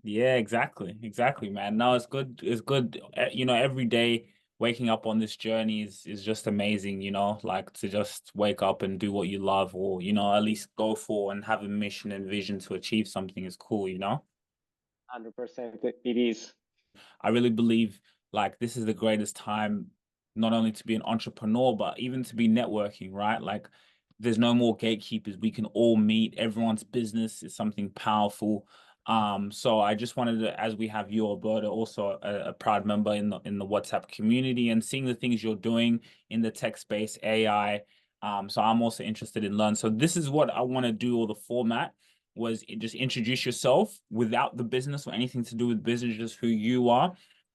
Yeah, exactly, man. No, it's good. It's good. Every day waking up on this journey is just amazing, like to just wake up and do what you love or, at least go for and have a mission and vision to achieve something is cool. 100% it is. I really believe like this is the greatest time not only to be an entrepreneur, but even to be networking, right? Like there's no more gatekeepers. We can all meet. Everyone's business is something powerful. So I just wanted to, as we have you, Alberta, also a proud member in the WhatsApp community and seeing the things you're doing in the tech space, AI. So I'm also interested in learn. So this is what I want to do, or the format was just introduce yourself without the business or anything to do with business, just who you are.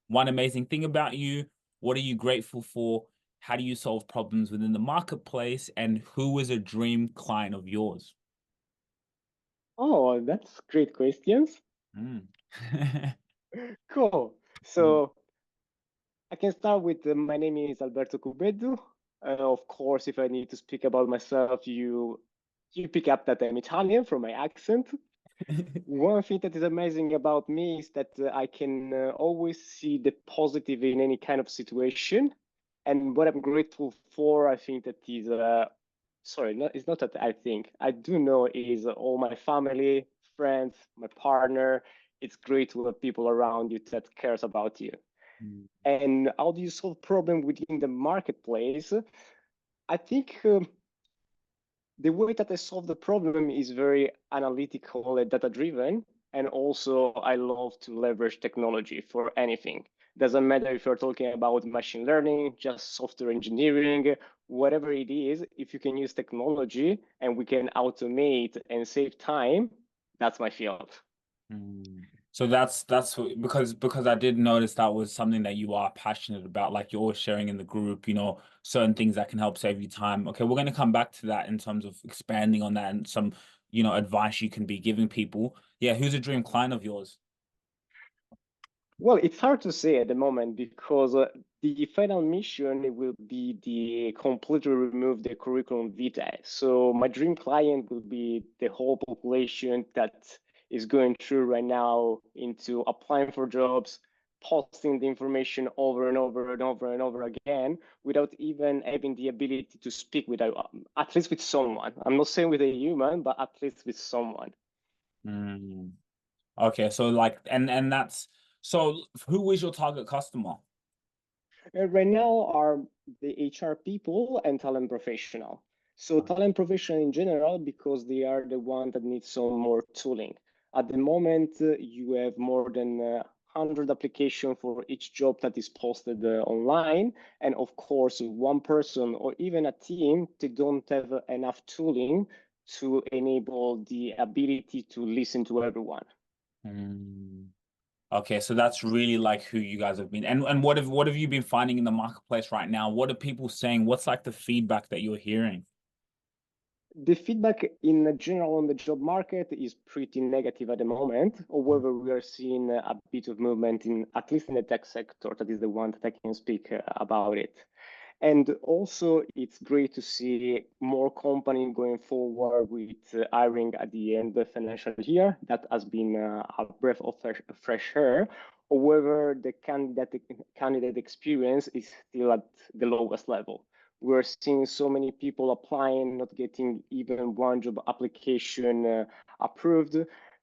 One amazing thing about you. What are you grateful for? How do you solve problems within the marketplace? And who is a dream client of yours? Oh, that's great questions. Mm. Cool. Mm. So I can start with my name is Alberto Cubedu. Of course, if I need to speak about myself, you pick up that I'm Italian from my accent. One thing that is amazing about me is that I can always see the positive in any kind of situation. And what I'm grateful for, I think that is, sorry, it's not that I think, I do know is all my family, friends, my partner. It's great to have people around you that cares about you. And how do you solve problem within the marketplace? I think the way that I solve the problem is very analytical and data driven. And also, I love to leverage technology for anything. Doesn't matter if you're talking about machine learning, just software engineering, whatever it is, if you can use technology and we can automate and save time, that's my field. Mm. So because I did notice that was something that you are passionate about, like you're always sharing in the group, certain things that can help save you time. Okay, we're going to come back to that in terms of expanding on that and some, advice you can be giving people. Yeah, who's a dream client of yours? Well, it's hard to say at the moment because the final mission it will be the completely remove the curriculum vitae. So my dream client will be the whole population that is going through right now into applying for jobs, posting the information over and over and over and over again without even having the ability to speak with at least with someone. I'm not saying with a human, but at least with someone. Mm. Okay, so like, and that's so. Who is your target customer? Right now are the HR people and talent professional. So talent professional in general, because they are the one that needs some more tooling. At the moment, you have more than 100 applications for each job that is posted online. And of course, one person or even a team, they don't have enough tooling to enable the ability to listen to everyone. Mm. Okay, so that's really like who you guys have been. And what have you been finding in the marketplace right now? What are people saying? What's like the feedback that you're hearing? The feedback in general on the job market is pretty negative at the moment. However, we are seeing a bit of movement in at least in the tech sector. That is the one that I can speak about it. And also, it's great to see more companies going forward with hiring at the end of the financial year. That has been a breath of fresh air. However, the candidate experience is still at the lowest level. We're seeing so many people applying, not getting even one job application approved.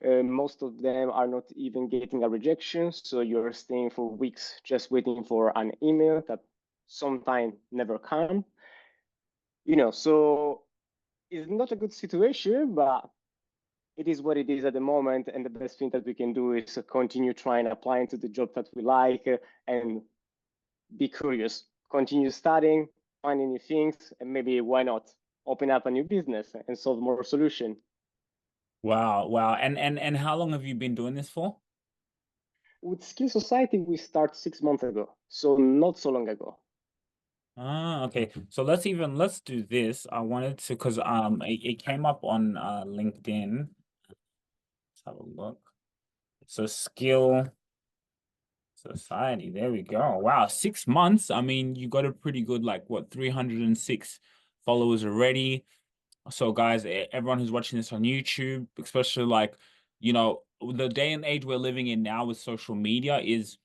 Most of them are not even getting a rejection. So you're staying for weeks just waiting for an email that sometimes never come. So it's not a good situation, but it is what it is at the moment. And the best thing that we can do is continue trying applying to the job that we like and be curious, continue studying, finding new things, and maybe why not open up a new business and solve more solution. Wow, wow. And how long have you been doing this for? With Skill Society, we start 6 months ago, so not so long ago. Ah, okay. So let's do this. I wanted to because it came up on LinkedIn. Let's have a look. So skill society. There we go. Wow, 6 months. I mean, you got a pretty good like what 306 followers already. So, guys, everyone who's watching this on YouTube, especially like, the day and age we're living in now with social media is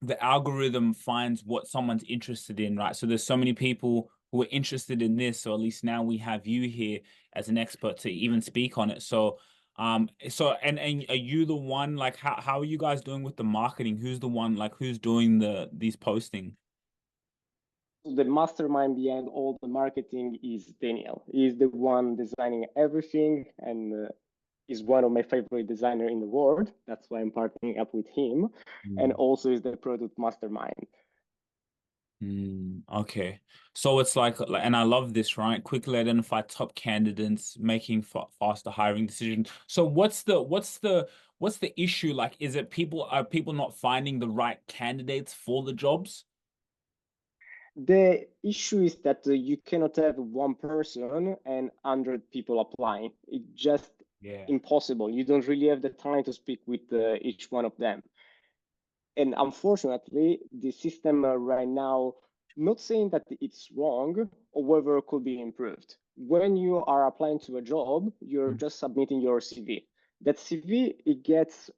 the algorithm finds what someone's interested in, right? So there's so many people who are interested in this, so at least now we have you here as an expert to even speak on it. So and are you the one, like, how are you guys doing with the marketing? Who's the one, like, who's doing these posting? The mastermind behind all the marketing is Daniel. He's the one designing everything, and is one of my favorite designer in the world. That's why I'm partnering up with him, and also is the product mastermind. Okay. So it's like, and I love this, right? Quickly identify top candidates, making faster hiring decisions. So what's the issue? Like, is it are people not finding the right candidates for the jobs? The issue is that you cannot have one person and 100 people applying. It's just Yeah. impossible. You don't really have the time to speak with each one of them. And unfortunately, the system right now, not saying that it's wrong, however, could be improved. When you are applying to a job, you're just submitting your CV. That CV, it gets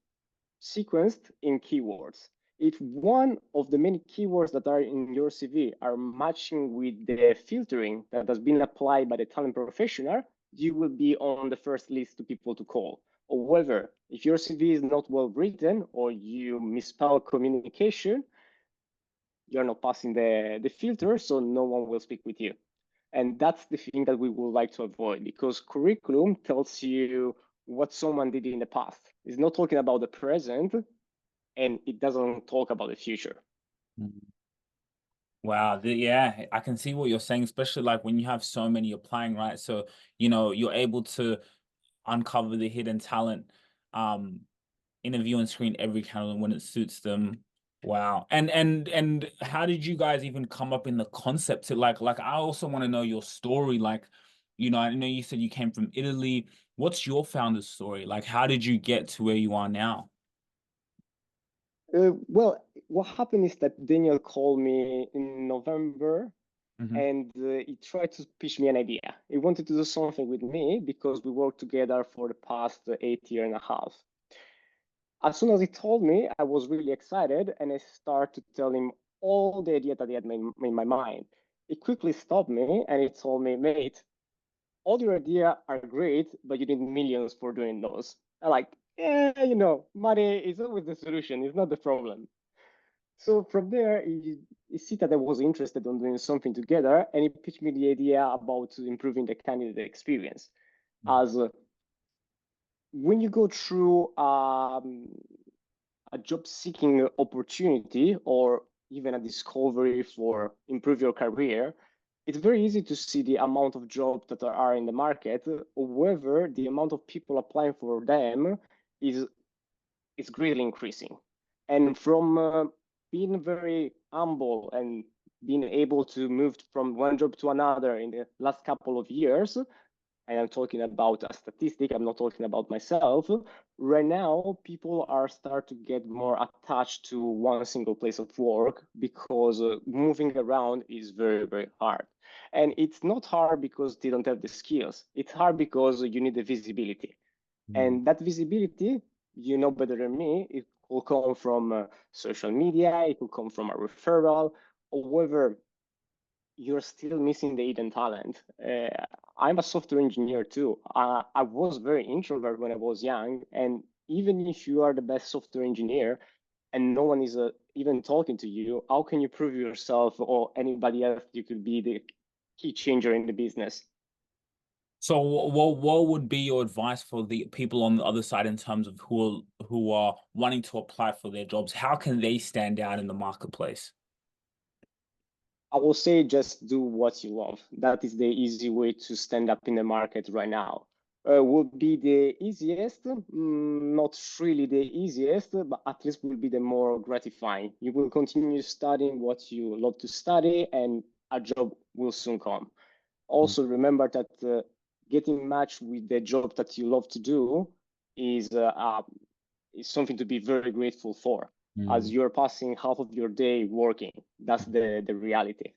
sequenced in keywords. If one of the many keywords that are in your CV are matching with the filtering that has been applied by the talent professional, you will be on the first list to people to call. However, if your CV is not well written or you misspell communication, you're not passing the filter, so no one will speak with you. And that's the thing that we would like to avoid, because curriculum tells you what someone did in the past. It's not talking about the present, and it doesn't talk about the future. Wow, yeah, I can see what you're saying, especially like when you have so many applying, right? So, you're able to uncover the hidden talent, um, interview and screen every candidate when it suits them. Wow. And how did you guys even come up in the concept to like I also want to know your story. Like, I know you said you came from Italy. What's your founder's story? Like, how did you get to where you are now? Well, what happened is that Daniel called me in November, Hmm. and he tried to pitch me an idea. He wanted to do something with me because we worked together for the past 8 years and a half. As soon as he told me, I was really excited, and I started to tell him all the ideas that he had made in my mind. He quickly stopped me and he told me, mate, all your ideas are great, but you need millions for doing those. I'm like, yeah, money is always the solution. It's not the problem. So from there, he see that I was interested in doing something together, and he pitched me the idea about improving the candidate experience. As when you go through a job seeking opportunity or even a discovery for improve your career, it's very easy to see the amount of jobs that are in the market. However, the amount of people applying for them is greatly increasing. And from being very humble and being able to move from one job to another in the last couple of years, and I'm talking about a statistic, I'm not talking about myself. Right now, people are start to get more attached to one single place of work because moving around is very, very hard. And it's not hard because they don't have the skills. It's hard because you need the visibility. And that visibility, you know better than me, it will come from social media, it will come from a referral. However, you're still missing the hidden talent. I'm a software engineer too. I was very introvert when I was young, and even if you are the best software engineer and no one is even talking to you, how can you prove yourself or anybody else you could be the key changer in the business? So what would be your advice for the people on the other side in terms of who are wanting to apply for their jobs? How can they stand out in the marketplace? I will say just do what you love. That is the easy way to stand up in the market right now. Would be the easiest, not really the easiest, but at least will be the more gratifying. You will continue studying what you love to study, and a job will soon come. Also, remember that getting matched with the job that you love to do is something to be very grateful for, as Mm. you're passing half of your day working. That's the reality.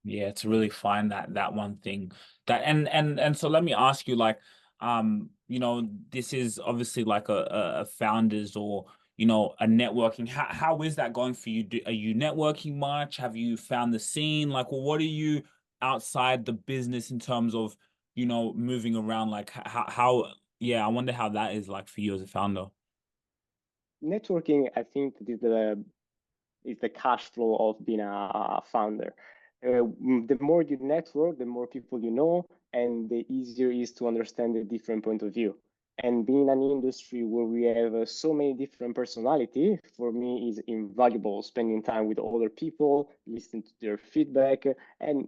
Yeah, to really find that one thing that and so let me ask you, like, this is obviously like a founders or a networking. How is that going for you? Are you networking much? Have you found the scene? Like, well, what are you outside the business in terms of, moving around? Like yeah, I wonder how that is like for you as a founder. Networking, I think, is the cash flow of being a founder. The more you network, the more people you know, and the easier it is to understand a different point of view. And being in an industry where we have so many different personality, for me is invaluable. Spending time with other people, listening to their feedback, and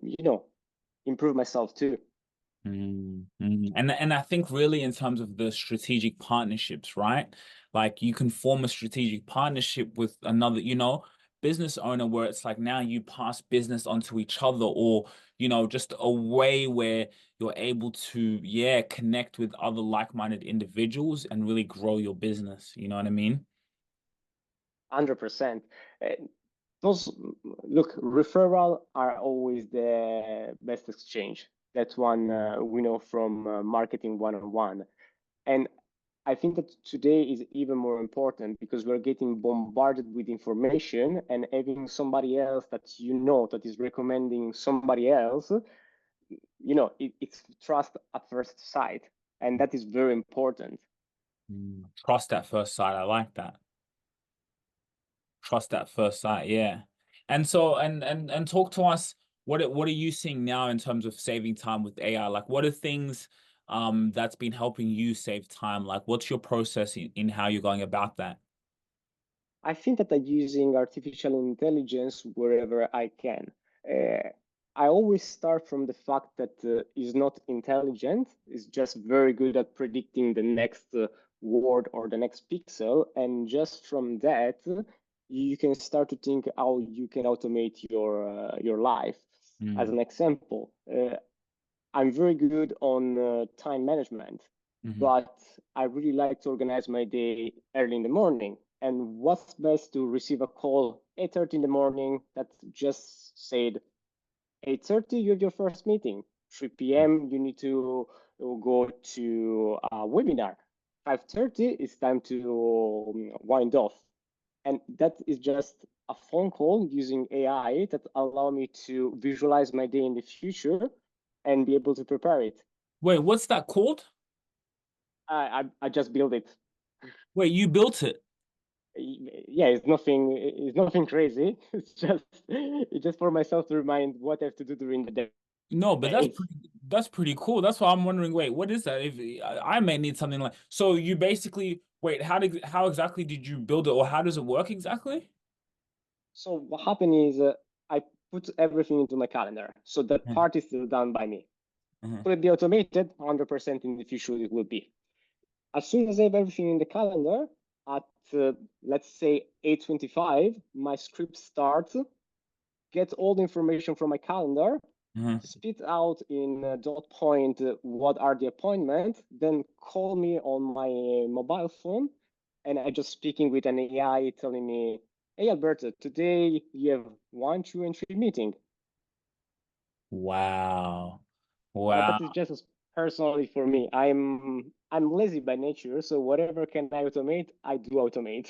improve myself too. And I think really in terms of the strategic partnerships, right? Like you can form a strategic partnership with another, business owner where it's like now you pass business onto each other or, just a way where you're able to, yeah, connect with other like-minded individuals and really grow your business. You know what I mean? 100%. Those look, referral are always the best exchange. That's one we know from marketing one-on-one. And I think that today is even more important because we're getting bombarded with information and having somebody else that is recommending somebody else, it's trust at first sight. And that is very important. Trust at first sight. I like that. Trust at first sight, yeah. And so and talk to us, what are you seeing now in terms of saving time with AI? Like what are things that's been helping you save time? Like what's your process in how you're going about that? I think that I'm using artificial intelligence wherever I can. Uh, I always start from the fact that it's not intelligent, it's just very good at predicting the next word or the next pixel. And just from that, you can start to think how you can automate your life. As Mm. an example, I'm very good on time management, Hmm. but I really like to organize my day early in the morning. And what's best to receive a call 8:30 in the morning that just said 8:30 you have your first meeting. 3 p.m. you need to go to a webinar. 5:30 it's time to wind off. And that is just a phone call using AI that allow me to visualize my day in the future and be able to prepare it. Wait, what's that called? I just built it. Wait, you built it? Yeah, it's nothing crazy. It's just for myself to remind what I have to do during the No, but day. that's pretty cool. That's why I'm wondering, wait, what is that? If I may need something like so you basically wait, how exactly did you build it or how does it work exactly? So what happened is I put everything into my calendar. So that part is still done by me. Uh-huh. Will it be automated? 100% in the future it will be. As soon as I have everything in the calendar, at let's say 8:25, my script starts, get all the information from my calendar, Uh-huh. spit out in dot point what are the appointments, then call me on my mobile phone, and I just speaking with an AI telling me, "Hey Alberto, today you have 1, 2, and 3 meeting." Wow. That Wow. is just personally for me. I'm lazy by nature, so whatever can I automate, I do automate.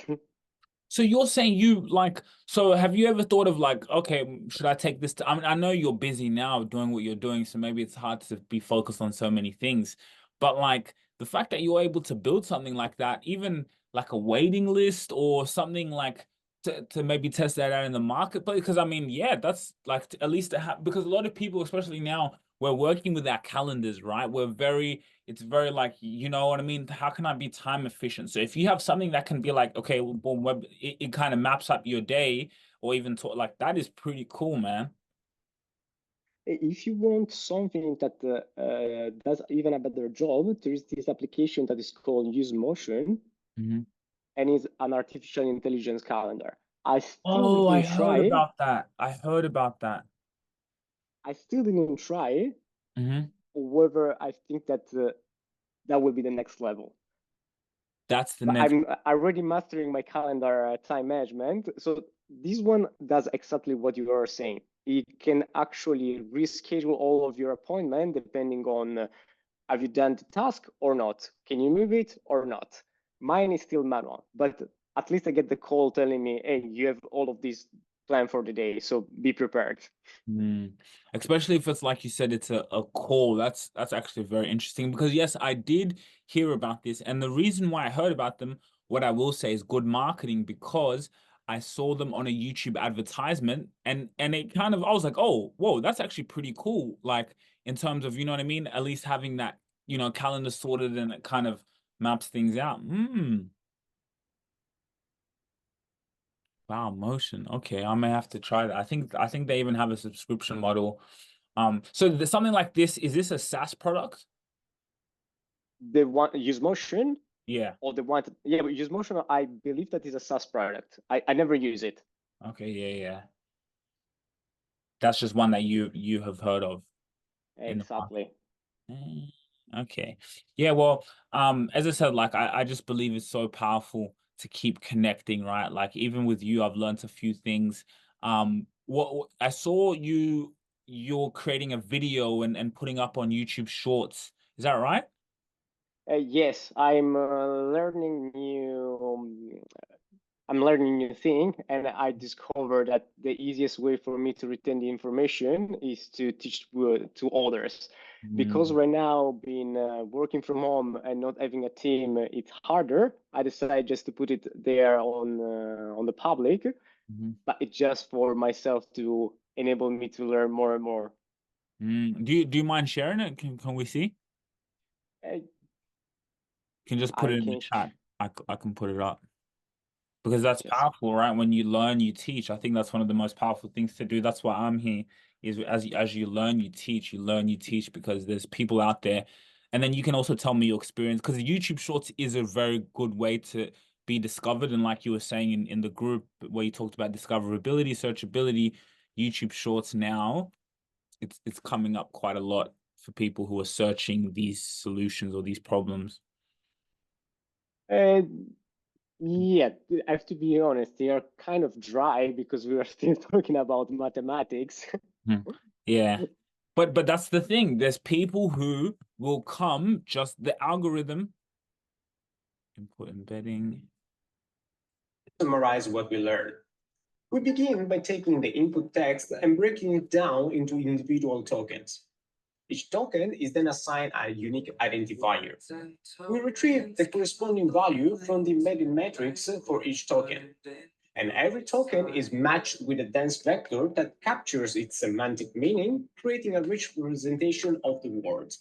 So you're saying you like, so have you ever thought of like, okay, should I take this to, I mean, I know you're busy now doing what you're doing, so maybe it's hard to be focused on so many things, but like the fact that you're able to build something like that, even like a waiting list or something like to maybe test that out in the marketplace, because I mean, yeah, that's like at least to have, because a lot of people, especially now, we're working with our calendars, right? It's very like, you know what I mean? How can I be time efficient? So if you have something that can be like, okay, well, boom, it kind of maps up your day or even talk like that is pretty cool, man. If you want something that does even a better job, there is this application that is called Use Motion, Hmm. and is an artificial intelligence calendar. I still Oh, I didn't heard try. about that. I heard about that. I still didn't try. Hmm. However, I think that that will be the next level. That's the But next. I'm already mastering my calendar time management. So this one does exactly what you are saying. It can actually reschedule all of your appointment depending on Have you done the task or not? Can you move it or not? Mine is still manual, but at least I get the call telling me, hey, you have all of these planned for the day, so be prepared. Especially if it's like you said, it's a call. That's actually very interesting because yes, I did hear about this, and the reason why I heard about them, what I will say is good marketing because I saw them on a YouTube advertisement, and it kind of I was like, oh, whoa, that's actually pretty cool. Like in terms of, you know what I mean, at least having that, calendar sorted and it kind of maps things out. Wow, motion. Okay, I may have to try that. I think they even have a subscription model. So there's something like this, is this a SaaS product? The one use motion Yeah. or the one, yeah, but use motion, I believe that is a SaaS product. I never use it. Okay, yeah. That's just one that you have heard of in the past. Exactly. Okay. Yeah, well, as I said, like I just believe it's so powerful to keep connecting, right? Like even with you, I've learned a few things. What I saw you're creating a video and putting up on YouTube Shorts. Is that right? Yes, I'm learning new thing, and I discovered that the easiest way for me to retain the information is to teach to others. Because Mm, right now, being working from home and not having a team, it's harder. I decided just to put it there on the public, mhm. but it's just for myself to enable me to learn more and more. Do you mind sharing it? Can we see? Uh, Can just put I it in the can chat. I can put it up. Because that's just powerful, right? When you learn, you teach. I think that's one of the most powerful things to do. That's why I'm here, is as you learn, you teach, you learn, you teach, because there's people out there. And then you can also tell me your experience, because YouTube Shorts is a very good way to be discovered. And like you were saying in the group where you talked about discoverability, searchability, YouTube Shorts now, it's coming up quite a lot for people who are searching these solutions or these problems. uh, yeah, I have to be honest, they are kind of dry because we are still talking about mathematics. Hmm. Yeah. But that's the thing. There's people who will come just the algorithm input embedding. Summarize what we learned. We begin by taking the input text and breaking it down into individual tokens. Each token is then assigned a unique identifier. We retrieve the corresponding value from the embedded matrix for each token, and every token is matched with a dense vector that captures its semantic meaning, creating a rich representation of the word.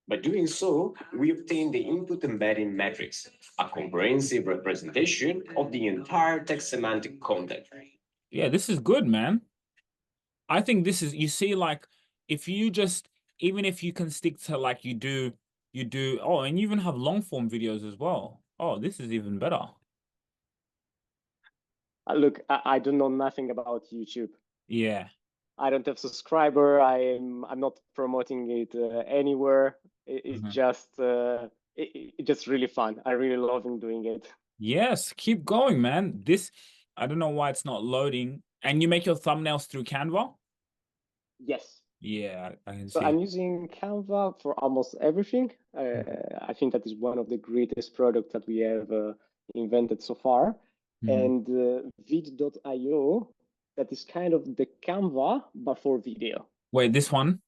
By doing so, we obtain the input embedding matrix, a comprehensive representation of the entire text semantic content. Yeah, this is good, man. I think this is, you see, like if you just, even if you can stick to like oh, and you even have long form videos as well. Oh, this is even better. Look, I don't know nothing about YouTube. Yeah. I don't have subscriber. I'm not promoting it anywhere. It's Mhm. just it's just really fun. I really love doing it. Yes, keep going, man. This, I don't know why it's not loading. And you make your thumbnails through Canva? Yes. Yeah, I can So see. I'm using Canva for almost everything. I think that is one of the greatest products that we have invented so far. Mhm. And vid.io, that is kind of the Canva, but for video. Wait, this one?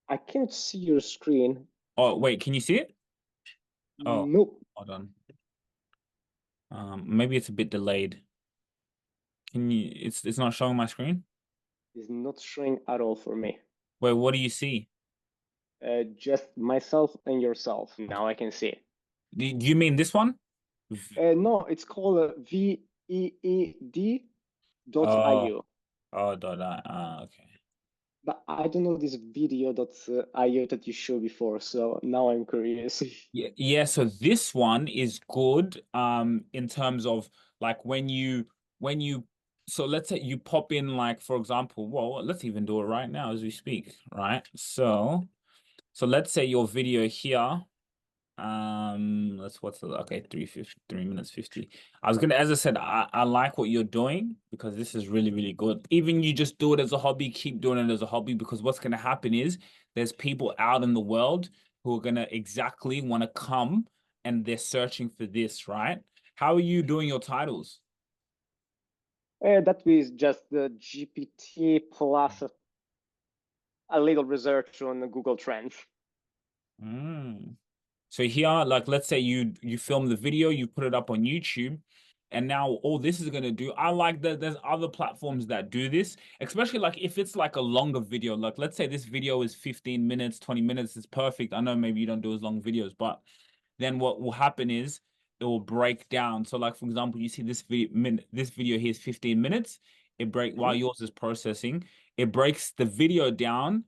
I can't see your screen. Oh, wait, can you see it? Oh, Nope, hold on. Maybe it's a bit delayed. Can you, it's not showing my screen? it's not showing at all for me. Wait, what do you see? Just myself and yourself. Now I can see it. Do you mean this one? No, it's called Oh, veed.io. okay. But I don't know this video.io that you showed before, so now I'm curious. Yeah, so this one is good in terms of like when you so let's say you pop in, like for example, well, let's even do it right now as we speak, right? So let's say your video here. What's the okay, 3 minutes 50. I was gonna, as I said, I like what you're doing because this is really, really good. Even you just do it as a hobby, keep doing it as a hobby, because what's gonna happen is there's people out in the world who are gonna exactly want to come and they're searching for this, right? How are you doing your titles? That is just the GPT plus a little research on Google Trends. Mm. So here, like, let's say you film the video, you put it up on YouTube, and now all this is gonna do. I like that there's other platforms that do this, especially like if it's like a longer video. Like, let's say this video is 15 minutes, 20 minutes, it's perfect. I know maybe you don't do as long videos, but then what will happen is it will break down. So, like for example, you see this video here is 15 minutes. It while Mhm. yours is processing, it breaks the video down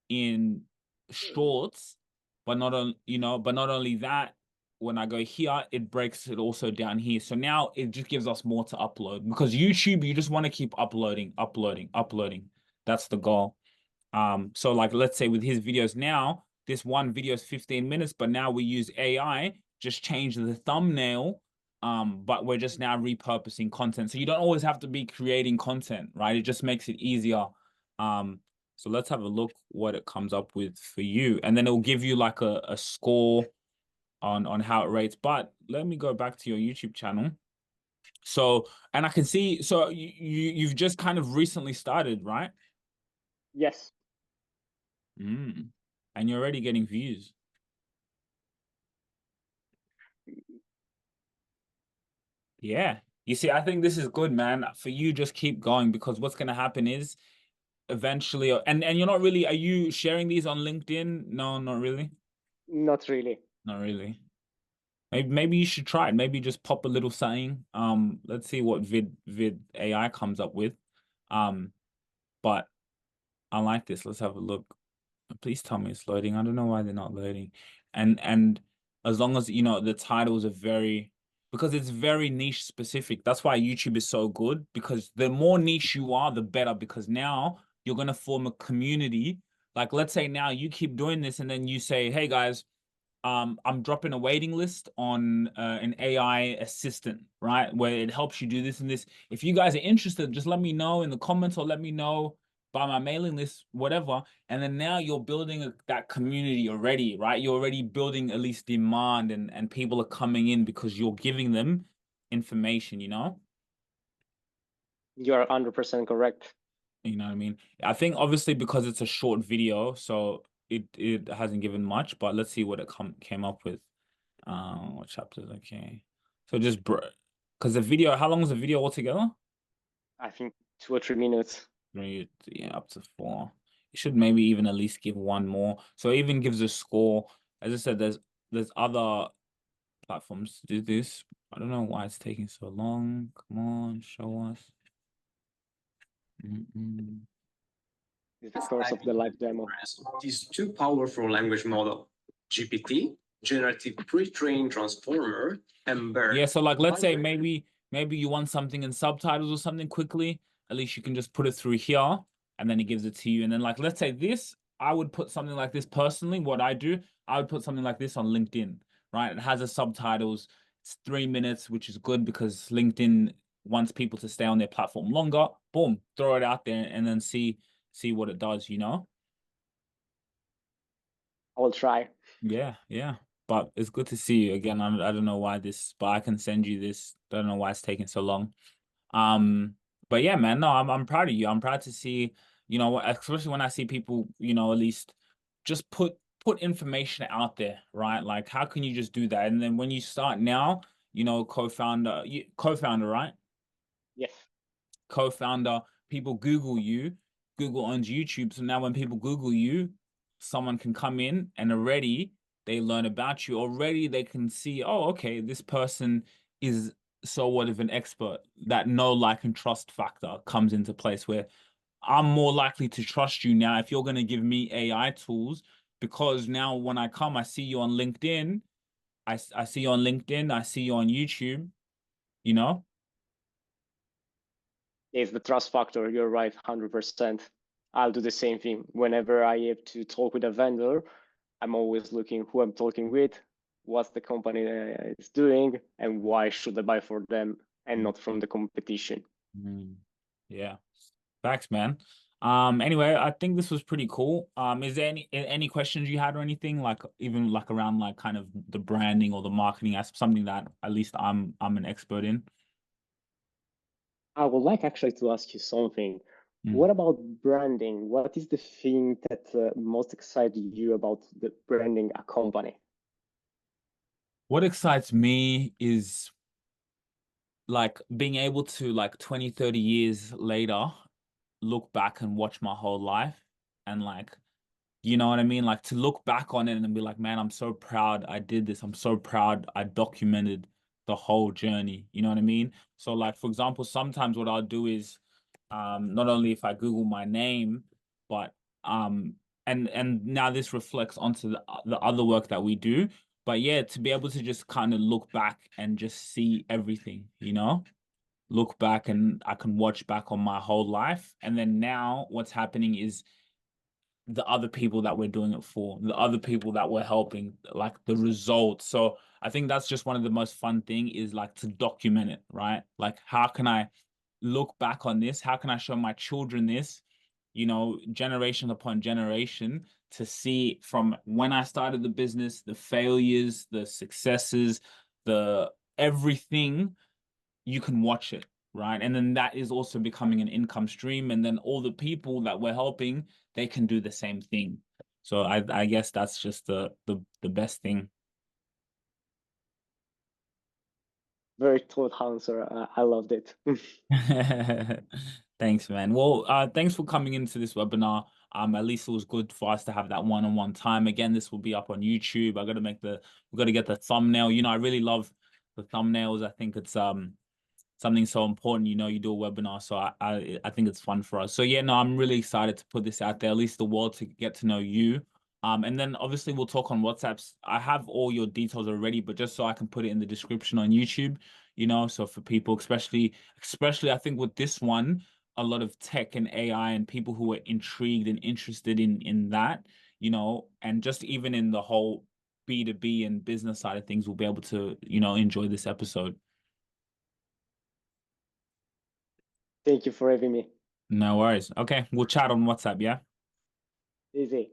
in shorts, but not on, but not only that, when I go here, it breaks it also down here. So now it just gives us more to upload because YouTube, you just want to keep uploading, uploading, uploading. That's the goal. So like let's say with his videos now, this one video is 15 minutes, but now we use AI, just change the thumbnail. But we're just now repurposing content. So you don't always have to be creating content, right? It just makes it easier. So let's have a look what it comes up with for you. And then it'll give you like a score on how it rates. But let me go back to your YouTube channel. So, and I can see, so you've just kind of recently started, right? Yes. Mm. And you're already getting views. Yeah. You see, I think this is good, man. For you, just keep going because what's going to happen is eventually, and you're not really, are you sharing these on LinkedIn? No, not really. Not really. Not really. Maybe you should try it. Maybe just pop a little saying. Let's see what vid AI comes up with. But I like this. Let's have a look. Please tell me it's loading. I don't know why they're not loading. And as long as the titles are because it's very niche specific. That's why YouTube is so good because the more niche you are, the better because now you're gonna form a community. Like let's say now you keep doing this and then you say, hey guys, I'm dropping a waiting list on an AI assistant, right? Where it helps you do this and this. If you guys are interested, just let me know in the comments or let me know by my mailing list, whatever. And then now you're building that community already, right? You're already building at least demand and people are coming in because you're giving them information, You are 100% correct. You know what I mean? I think obviously because it's a short video, so it hasn't given much, but let's see what it came up with. What chapters? Okay. So just because the video, how long is the video altogether? I think 2 or 3 minutes. Three, yeah, up to four. You should maybe even at least give one more. So it even gives a score. As I said, there's other platforms to do this. I don't know why it's taking so long. Come on, show us. It's the course of the live demo. These two powerful language model, GPT, generative pre-trained transformer, and BERT. Yeah, so like let's say maybe you want something in subtitles or something quickly. At least you can just put it through here and then it gives it to you. And then like let's say this, I would put something like this personally. What I do, I would put something like this on LinkedIn, right? It has the subtitles. It's 3 minutes, which is good because LinkedIn wants people to stay on their platform longer. Boom, throw it out there and then see what it does. I will try. Yeah, yeah. But it's good to see you again. I don't know why but I can send you this. I don't know why it's taking so long. But yeah, man, no, I'm proud of you. I'm proud to see, especially when I see people, at least just put information out there, right? Like how can you just do that? And then when you start now, co-founder, right? Yes. Co-founder, people Google you, Google owns YouTube. So now when people Google you, someone can come in and already they learn about you. Already they can see, oh, okay, this person is so what of an expert. That know, like, and trust factor comes into place where I'm more likely to trust you now if you're going to give me AI tools because now when I come, I see you on LinkedIn. I see you on LinkedIn. I see you on YouTube, you know? It's the trust factor. You're right, 100%. I'll do the same thing. Whenever I have to talk with a vendor, I'm always looking who I'm talking with, what's the company is doing, and why should I buy for them and not from the competition. Yeah. Facts, man. Anyway, I think this was pretty cool. Is there any questions you had or anything, like even like around like kind of the branding or the marketing as something that at least I'm an expert in? I would like actually to ask you something. Mm. What about branding? What is the thing that most excites you about the branding a company? What excites me is like being able to like 20, 30 years later look back and watch my whole life and like you know what I mean? Like to look back on it and be like, man, I'm so proud I did this. I'm so proud I documented the whole journey. You know what I mean? So like for example, sometimes what I'll do is not only if I Google my name, but and now this reflects onto the other work that we do. But yeah, to be able to just kind of look back and just see everything, you know? Look back and I can watch back on my whole life. And then now what's happening is the other people that we're doing it for, the other people that we're helping, like the results. So I think that's just one of the most fun thing is like to document it, right? Like how can I look back on this? How can I show my children this, you know, generation upon generation to see from when I started the business, the failures, the successes, the everything you can watch it, right? And then that is also becoming an income stream. And then all the people that we're helping, they can do the same thing. So I guess that's just the best thing. Very thought answer. I loved it. Thanks, man. Well, thanks for coming into this webinar. At least it was good for us to have that one-on-one time. Again, this will be up on YouTube. We got to get the thumbnail. You know, I really love the thumbnails. I think it's something so important. You know, you do a webinar, so I think it's fun for us. So yeah, no, I'm really excited to put this out there, at least the world to get to know you. And then obviously we'll talk on WhatsApps. I have all your details already, but just so I can put it in the description on YouTube, you know, so for people, especially I think with this one, a lot of tech and AI and people who are intrigued and interested in that, you know, and just even in the whole B2B and business side of things will be able to, you know, enjoy this episode. Thank you for having me. No worries. Okay, we'll chat on WhatsApp, yeah? Easy.